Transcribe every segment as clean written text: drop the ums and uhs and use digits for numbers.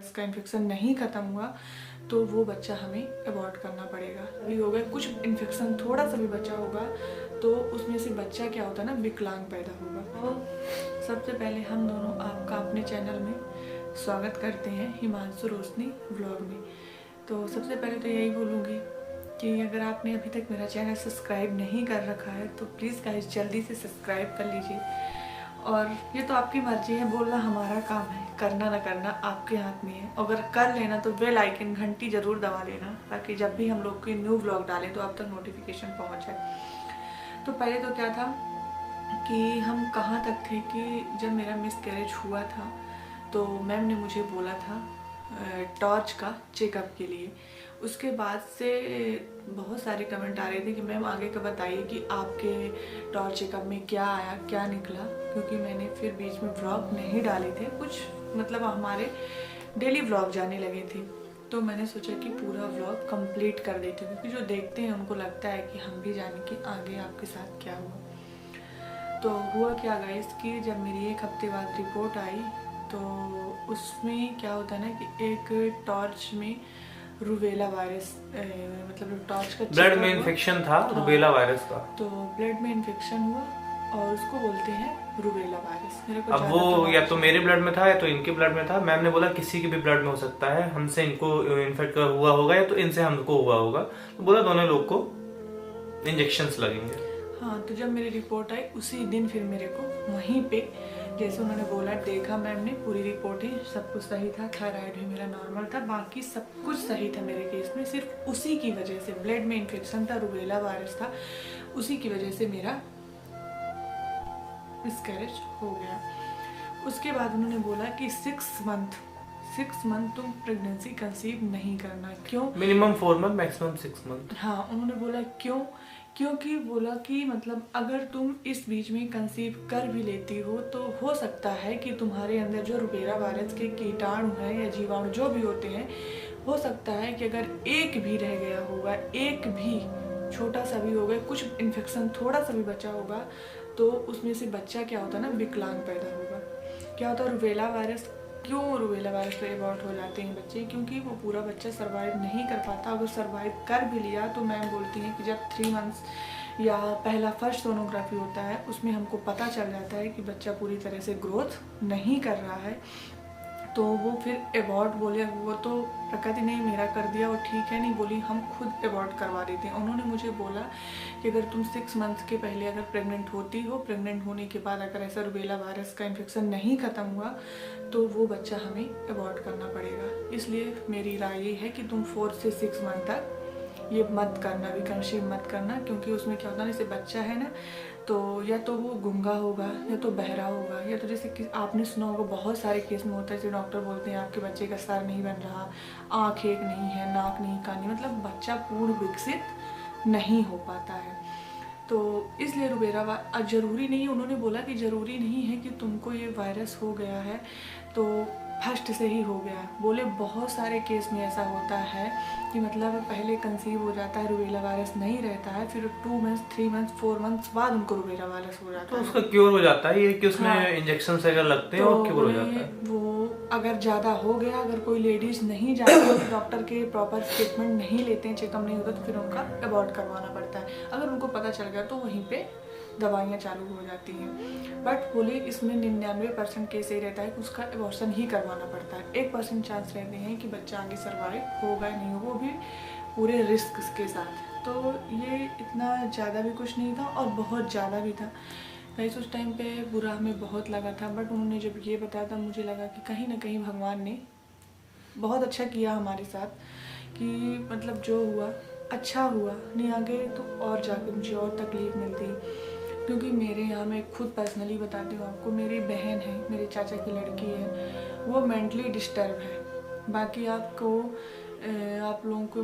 Virus का infection नहीं ख़त्म हुआ तो वो बच्चा हमें अबॉर्ट करना पड़ेगा। भी हो गया कुछ इन्फेक्शन थोड़ा सा भी बचा होगा तो उसमें से बच्चा क्या होता है ना, विकलांग पैदा होगा। तो सबसे पहले हम दोनों आपका अपने चैनल में स्वागत करते हैं, हिमांशु रोशनी व्लॉग में। तो सबसे पहले तो यही बोलूँगी कि अगर आपने अभी तक मेरा चैनल सब्सक्राइब नहीं कर रखा है तो प्लीज़ गाइस जल्दी से सब्सक्राइब कर लीजिए। और ये तो आपकी मर्जी है, बोलना हमारा काम है, करना ना करना आपके हाथ में है। अगर कर लेना तो बेल आइकन घंटी ज़रूर दबा लेना ताकि जब भी हम लोग कोई न्यू व्लॉग डालें तो आप तक नोटिफिकेशन पहुंच जाए। तो पहले तो क्या था कि हम कहाँ तक थे कि जब मेरा मिसकैरेज हुआ था तो मैम ने मुझे बोला था टॉर्च का चेकअप के लिए। उसके बाद से बहुत सारे कमेंट आ रहे थे कि मैम आगे का बताइए कि आपके टॉर्च चेकअप में क्या आया क्या निकला, क्योंकि मैंने फिर बीच में व्लॉग नहीं डाले थे, कुछ मतलब हमारे डेली व्लॉग जाने लगे थे। तो मैंने सोचा कि पूरा व्लॉग कंप्लीट कर देते हैं, क्योंकि जो देखते हैं उनको लगता है कि हम भी जाने कि आगे आपके साथ क्या हुआ। तो हुआ क्या गाइस कि जब मेरी 1 हफ्ते बाद रिपोर्ट आई तो उसमें क्या होता है ना कि एक टॉर्च में रूबेला वायरस मतलब टॉर्च का ब्लड में इन्फेक्शन था। हाँ, रूबेला वायरस का। तो ब्लड में इन्फेक्शन हुआ और उसको बोलते हैं रूबेला वायरस। मेरे को अब वो या तो मेरे ब्लड में था या तो इनके ब्लड में था। मैम ने बोला किसी के भी ब्लड में हो सकता है, हमसे इनको इन्फेक्ट हुआ होगा या तो इनसे हमको हुआ होगा। तो बोला दोनों लोग को इंजेक्शंस लगेंगे। हाँ, तो जब मेरी रिपोर्ट आई उसी दिन फिर मेरे को वहीं पे जैसे उन्होंने बोला देखा मैम ने, पूरी रिपोर्ट ही सब कुछ सही था, थायराइड भी मेरा नॉर्मल था, बाकी सब कुछ सही था मेरे केस में। सिर्फ उसी की वजह से ब्लड में इन्फेक्शन था, रूबेला वायरस था, उसी की वजह से मेरा मिसकैरेज हो गया। उसके बाद उन्होंने बोला कि 6 मंथ तुम प्रेगनेंसी कंसीव नहीं करना। क्यों? Minimum 4 month, maximum 6 month. हाँ, उन्होंने बोला क्यों? क्योंकि बोला कि मतलब अगर तुम इस बीच में कंसीव कर भी लेती हो तो हो सकता है कि तुम्हारे अंदर जो रूबेला वायरस के कीटाणु हैं या जीवाणु जो भी होते हैं, हो सकता है कि अगर एक भी रह गया होगा, एक भी छोटा सा भी होगा, कुछ इन्फेक्शन थोड़ा सा भी बचा होगा तो उसमें से बच्चा क्या होता है ना, विकलांग पैदा होगा। क्या होता है रूबेला वायरस? क्यों रूबेला वायरस पे अबॉर्ट हो जाते हैं बच्चे? क्योंकि वो पूरा बच्चा सर्वाइव नहीं कर पाता। अगर सर्वाइव कर भी लिया तो मैम बोलती हैं कि जब 3 मंथ्स या पहला फर्स्ट सोनोग्राफी होता है उसमें हमको पता चल जाता है कि बच्चा पूरी तरह से ग्रोथ नहीं कर रहा है तो वो फिर अबॉर्ट बोले। वो तो प्रकृति ने मेरा कर दिया, वो ठीक है नहीं बोली, हम खुद अबॉर्ट करवा देते हैं। उन्होंने मुझे बोला कि अगर तुम 6 मंथ्स के पहले अगर प्रेग्नेंट होती हो, प्रेग्नेंट होने के बाद अगर ऐसा रूबेला वायरस का इन्फेक्शन नहीं ख़त्म हुआ तो वो बच्चा हमें अबॉर्ट करना पड़ेगा। इसलिए मेरी राय ये है कि तुम 4 से 6 मंथ तक ये मत करना, भी कंसीव मत करना, क्योंकि उसमें क्या होता है जैसे बच्चा है ना तो या तो वो गूंगा होगा या तो बहरा होगा या तो जैसे कि आपने सुना होगा बहुत सारे केस में होता है जैसे डॉक्टर बोलते हैं आपके बच्चे का सर नहीं बन रहा, आँख एक नहीं है, नाक नहीं, कान नहीं, मतलब बच्चा पूर्ण विकसित नहीं हो पाता है। तो इसलिए रूबेला ज़रूरी नहीं है, उन्होंने बोला कि ज़रूरी नहीं है कि तुमको ये वायरस हो गया है तो फर्स्ट से ही हो गया। बोले बहुत सारे केस में ऐसा होता है कि मतलब पहले कंसीव हो जाता है, रूबेला वायरस नहीं रहता है, फिर 2 मंथ्स 3 मंथ्स 4 मंथ्स बाद उनको रूबेला वायरस हो जाता है। तो उसका क्योर हो जाता है ये कि उसमें इंजेक्शन अगर लगते हैं तो और क्योर हो जाता है। वो अगर ज़्यादा हो गया, अगर कोई लेडीज़ नहीं जाती डॉक्टर के प्रॉपर ट्रीटमेंट नहीं लेते हैं, चेकअप नहीं होता तो फिर उनका अबॉर्ट करवाना पड़ता है। अगर उनको पता चल गया तो वहीं पे दवाइयाँ चालू हो जाती हैं। बट बोले इसमें 99% केस यही रहता है कि उसका एबॉर्शन ही करवाना पड़ता है। 1% चांस रहते हैं कि बच्चा आगे सर्वाइव होगा नहीं होगा, वो भी पूरे रिस्क के साथ। तो ये इतना ज़्यादा भी कुछ नहीं था और बहुत ज़्यादा भी था। गाइस उस टाइम पे बुरा हमें बहुत लगा था, बट उन्होंने जब ये बताया था मुझे लगा कि कहीं ना कहीं भगवान ने बहुत अच्छा किया हमारे साथ, कि मतलब जो हुआ अच्छा हुआ, नहीं आगे तो और जाके मुझे और तकलीफ़ मिलती। क्योंकि मेरे यहाँ मैं खुद पर्सनली बताती हूँ आपको, मेरी बहन है, मेरे चाचा की लड़की है, वो मेंटली डिस्टर्ब है। बाकी आपको आप लोगों को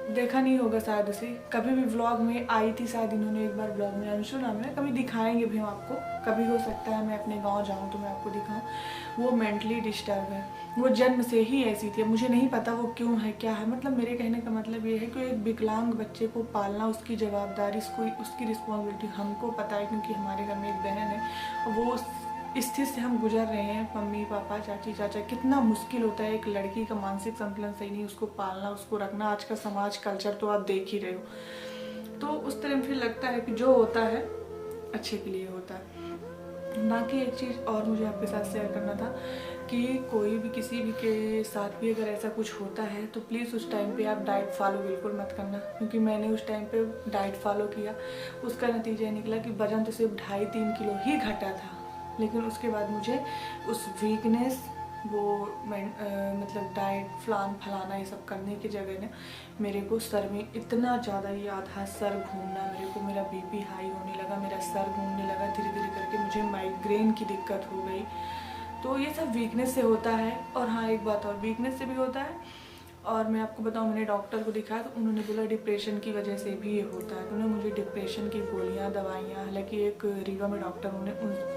देखा नहीं होगा शायद उसे, कभी भी व्लॉग में आई थी शायद, इन्होंने एक बार व्लॉग में, अंशु नाम है, कभी दिखाएंगे भी हम आपको, कभी हो सकता है मैं अपने गांव जाऊं तो मैं आपको दिखाऊं। वो मेंटली डिस्टर्ब है, वो जन्म से ही ऐसी थी। मुझे नहीं पता वो क्यों है क्या है, मतलब मेरे कहने का मतलब ये है कि एक विकलांग बच्चे को पालना, उसकी जवाबदारी, उसकी रिस्पॉन्सिबिलिटी हमको पता है, क्योंकि हमारे घर में एक बहन है, वो स्थिति से हम गुजर रहे हैं, मम्मी पापा चाची चाचा, कितना मुश्किल होता है एक लड़की का मानसिक संतुलन सही नहीं, उसको पालना, उसको रखना। आज का समाज कल्चर तो आप देख ही रहे हो। तो उस तरह फिर लगता है कि जो होता है अच्छे के लिए होता है। बाकी एक चीज़ और मुझे आपके साथ शेयर करना था कि कोई भी किसी भी के साथ भी अगर ऐसा कुछ होता है तो प्लीज़ उस टाइम पे आप डाइट फॉलो बिल्कुल मत करना, क्योंकि मैंने उस टाइम पे डाइट फॉलो किया। उसका नतीजा निकला कि वजन तो सिर्फ 2.5-3 किलो ही घटा था, लेकिन उसके बाद मुझे उस वीकनेस, वो मतलब डाइट फलाना ये सब करने की जगह ने मेरे को सर में इतना ज़्यादा, ये आधा सर घूमना, मेरा बीपी हाई होने लगा, मेरा सर घूमने लगा, धीरे धीरे करके मुझे माइग्रेन की दिक्कत हो गई। तो ये सब वीकनेस से होता है। और हाँ, एक बात और, वीकनेस से भी होता है। और मैं आपको बताऊँ, मैंने डॉक्टर को दिखाया तो उन्होंने बोला डिप्रेशन की वजह से भी ये होता है। तो उन्होंने मुझे डिप्रेशन की गोलियाँ, दवाइयाँ, हालांकि एक रीवा में डॉक्टर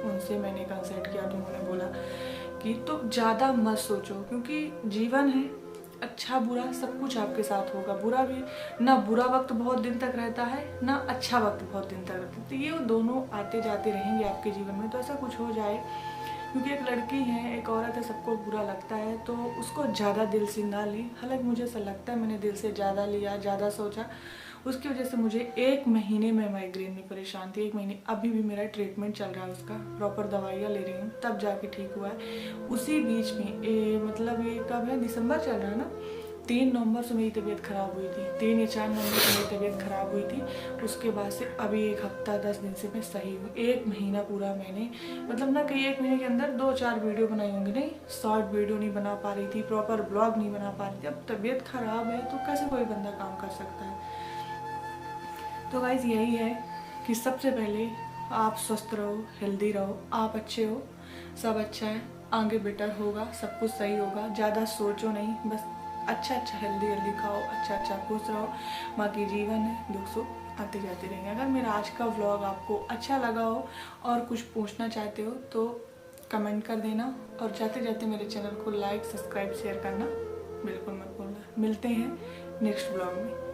उनसे मैंने कंसल्ट किया तो उन्होंने बोला कि तो ज़्यादा मत सोचो, क्योंकि जीवन है, अच्छा बुरा सब कुछ आपके साथ होगा। बुरा भी ना, बुरा वक्त बहुत दिन तक रहता है, ना अच्छा वक्त बहुत दिन तक रहता है। तो ये दोनों आते जाते रहेंगे आपके जीवन में। तो ऐसा कुछ हो जाए, क्योंकि एक लड़की है, एक औरत है, सबको बुरा लगता है, तो उसको ज़्यादा दिल से ना ली। हालांकि मुझे ऐसा लगता है मैंने दिल से ज़्यादा लिया, ज़्यादा सोचा, उसकी वजह से मुझे 1 महीने में माइग्रेन में परेशान थी। 1 महीने, अभी भी मेरा ट्रीटमेंट चल रहा है, उसका प्रॉपर दवाइयाँ ले रही हूँ, तब जाके ठीक हुआ है। उसी बीच में मतलब ये कब है, दिसंबर चल रहा है ना, 3 नवंबर से मेरी तबीयत ख़राब हुई थी। 3 या 4 नवंबर से मेरी तबीयत ख़राब हुई थी। उसके बाद से अभी 1 हफ्ता 10 दिन से मैं सही हूँ। 1 महीना पूरा मैंने, मतलब ना कि 1 महीने के अंदर 2-4 वीडियो बनाई होंगी, नहीं, शॉर्ट वीडियो नहीं बना पा रही थी, प्रॉपर ब्लॉग नहीं बना पा रही थी। अब तबीयत ख़राब है तो कैसे कोई बंदा काम कर सकता है। तो गाइस यही है कि सबसे पहले आप स्वस्थ रहो, हेल्दी रहो, आप अच्छे हो, सब अच्छा है, आगे बेटर होगा, सब कुछ सही होगा। ज़्यादा सोचो नहीं, बस अच्छा हेल्दी खाओ, अच्छा खुश रहो। बाकी जीवन है, दुख सुख आते जाते रहेंगे। अगर मेरा आज का व्लॉग आपको अच्छा लगा हो और कुछ पूछना चाहते हो तो कमेंट कर देना, और जाते जाते मेरे चैनल को लाइक, सब्सक्राइब, शेयर करना बिल्कुल मत भूलना। मिलते हैं नेक्स्ट व्लॉग में।